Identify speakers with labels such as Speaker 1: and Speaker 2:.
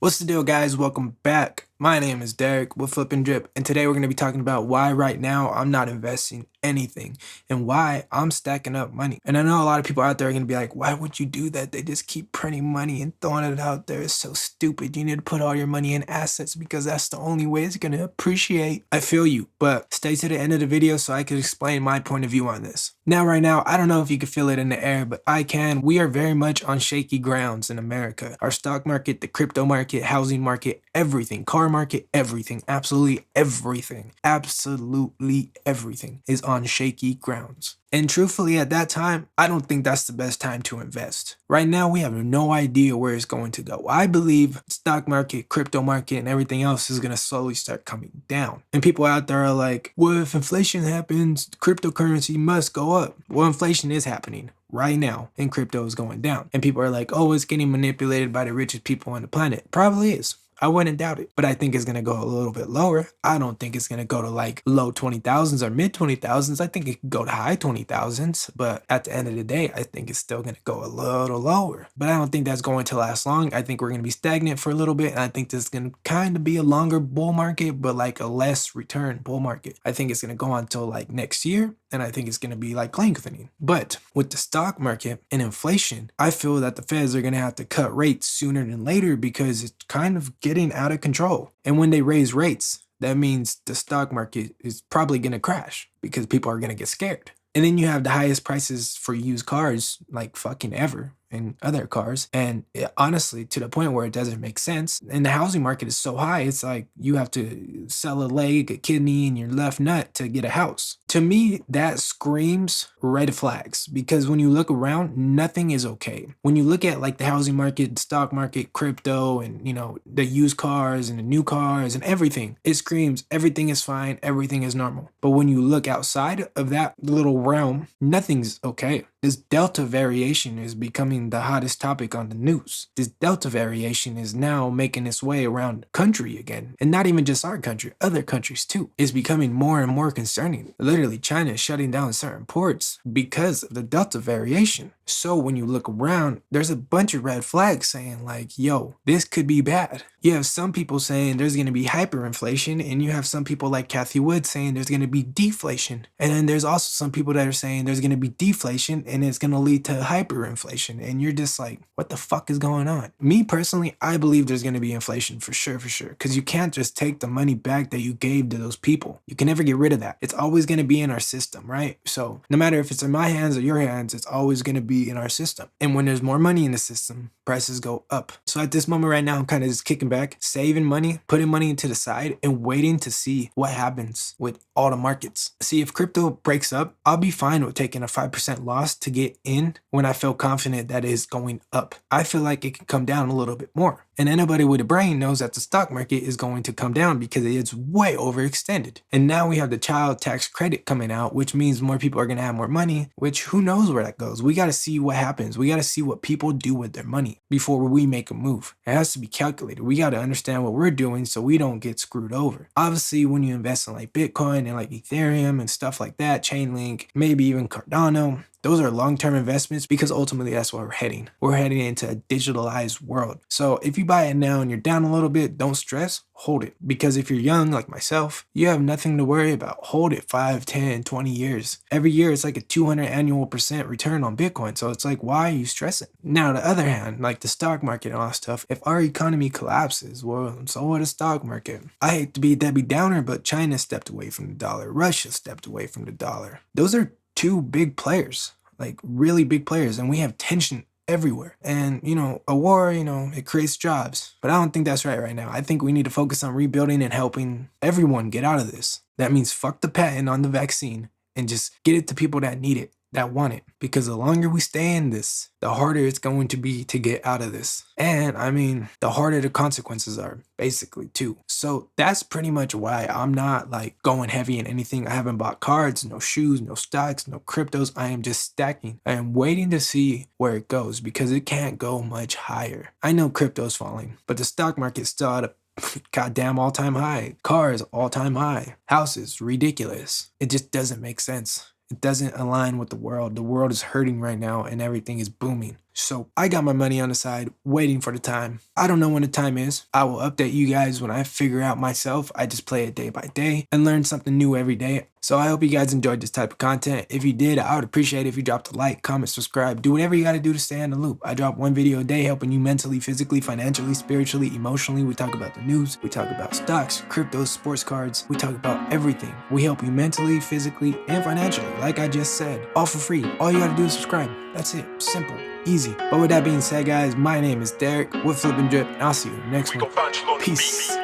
Speaker 1: What's the deal, guys? Welcome back. My name is Derek with Flip and Drip, and today we're going to be talking about why right now I'm not investing anything and why I'm stacking up money. And I know a lot of people out there are going to be like, why would you do that? They just keep printing money and throwing it out there. It's so stupid. You need to put all your money in assets because that's the only way it's going to appreciate. I feel you, but stay to the end of the video so I can explain my point of view on this. Now, right now, I don't know if you can feel it in the air, but I can. We are very much on shaky grounds in America. Our stock market, the crypto market, housing market, everything, car market, everything, absolutely everything is on shaky grounds. And truthfully, at that time, I don't think that's the best time to invest. Right now, we have no idea where it's going to go. I believe stock market, crypto market, and everything else is going to slowly start coming down. And people out there are like, well, if inflation happens, cryptocurrency must go up. Well, inflation is happening right now and crypto is going down. And people are like, oh, it's getting manipulated by the richest people on the planet. Probably is. I wouldn't doubt it, but I think it's going to go a little bit lower. I don't think it's going to go to like low 20,000s or mid 20,000s. I think it could go to high 20,000s, but at the end of the day, I think it's still going to go a little lower. But I don't think that's going to last long. I think we're going to be stagnant for a little bit, and I think this is going to kind of be a longer bull market, but like a less return bull market. I think it's going to go on until like next year, and I think it's going to be like lengthening. But with the stock market and inflation, I feel that the Feds are going to have to cut rates sooner than later because it's kind of getting out of control. And when they raise rates, that means the stock market is probably going to crash because people are going to get scared. And then you have the highest prices for used cars like fucking ever and other cars. And honestly, to the point where it doesn't make sense. And the housing market is so high, it's like you have to sell a leg, a kidney, and your left nut to get a house. To me, that screams red flags because when you look around, nothing is okay. When you look at like the housing market, stock market, crypto, and the used cars and the new cars and everything, it screams everything is fine, everything is normal. But when you look outside of that little realm, nothing's okay. This Delta variation is becoming the hottest topic on the news. This Delta variation is now making its way around the country again. And not even just our country, other countries too. It's becoming more and more concerning. Literally, China is shutting down certain ports because of the Delta variation. So when you look around, there's a bunch of red flags saying like, yo, this could be bad. You have some people saying there's going to be hyperinflation, and you have some people like Cathie Wood saying there's going to be deflation. And then there's also some people that are saying there's going to be deflation and it's going to lead to hyperinflation. And you're just like, what the fuck is going on? Me personally, I believe there's going to be inflation for sure. Because you can't just take the money back that you gave to those people. You can never get rid of that. It's always going to be in our system, right? So no matter if it's in my hands or your hands, it's always going to be in our system. And when there's more money in the system, prices go up. So at this moment right now, I'm kind of just kicking back, saving money, putting money into the side, and waiting to see what happens with all the markets. See, if crypto breaks up, I'll be fine with taking a 5% loss to get in when I feel confident that it's going up. I feel like it can come down a little bit more. And anybody with a brain knows that the stock market is going to come down because it's way overextended. And now we have the child tax credit coming out, which means more people are going to have more money, which who knows where that goes. We got to see what happens. We got to see what people do with their money before we make a move. It has to be calculated. We got to understand what we're doing so we don't get screwed over. Obviously, when you invest in like Bitcoin and like Ethereum and stuff like that, Chainlink, maybe even Cardano, those are long-term investments because ultimately that's where we're heading. We're heading into a digitalized world. So if you buy it now and you're down a little bit, don't stress, hold it. Because if you're young like myself, you have nothing to worry about. Hold it 5, 10, 20 years. Every year it's like a 200% annual return on Bitcoin. So it's like, why are you stressing? Now, on the other hand, like the stock market and all that stuff, if our economy collapses, well, so will the stock market. I hate to be Debbie Downer, but China stepped away from the dollar. Russia stepped away from the dollar. Those are two big players, like really big players, and we have tension everywhere. And a war, it creates jobs, but I don't think that's right now. I think we need to focus on rebuilding and helping everyone get out of this. That means fuck the patent on the vaccine and just get it to people that need it, that want it, because the longer we stay in this, the harder it's going to be to get out of this. And I mean, the harder the consequences are, basically, too. So that's pretty much why I'm not like going heavy in anything. I haven't bought cards, no shoes, no stocks, no cryptos. I am just stacking. I am waiting to see where it goes because it can't go much higher. I know crypto's falling, but the stock market's still at a goddamn all-time high. Cars, all-time high. Houses, ridiculous. It just doesn't make sense. It doesn't align with the world. The world is hurting right now and everything is booming. So I got my money on the side, waiting for the time. I don't know when the time is. I will update you guys when I figure out myself. I just play it day by day and learn something new every day. So I hope you guys enjoyed this type of content. If you did, I would appreciate it if you dropped a like, comment, subscribe, do whatever you got to do to stay in the loop. I drop one video a day helping you mentally, physically, financially, spiritually, emotionally. We talk about the news. We talk about stocks, cryptos, sports cards. We talk about everything. We help you mentally, physically, and financially. Like I just said, all for free. All you got to do is subscribe. That's it. Simple. Easy. But with that being said, guys, my name is Derek with Flip and Drip, and I'll see you in the next one. Peace.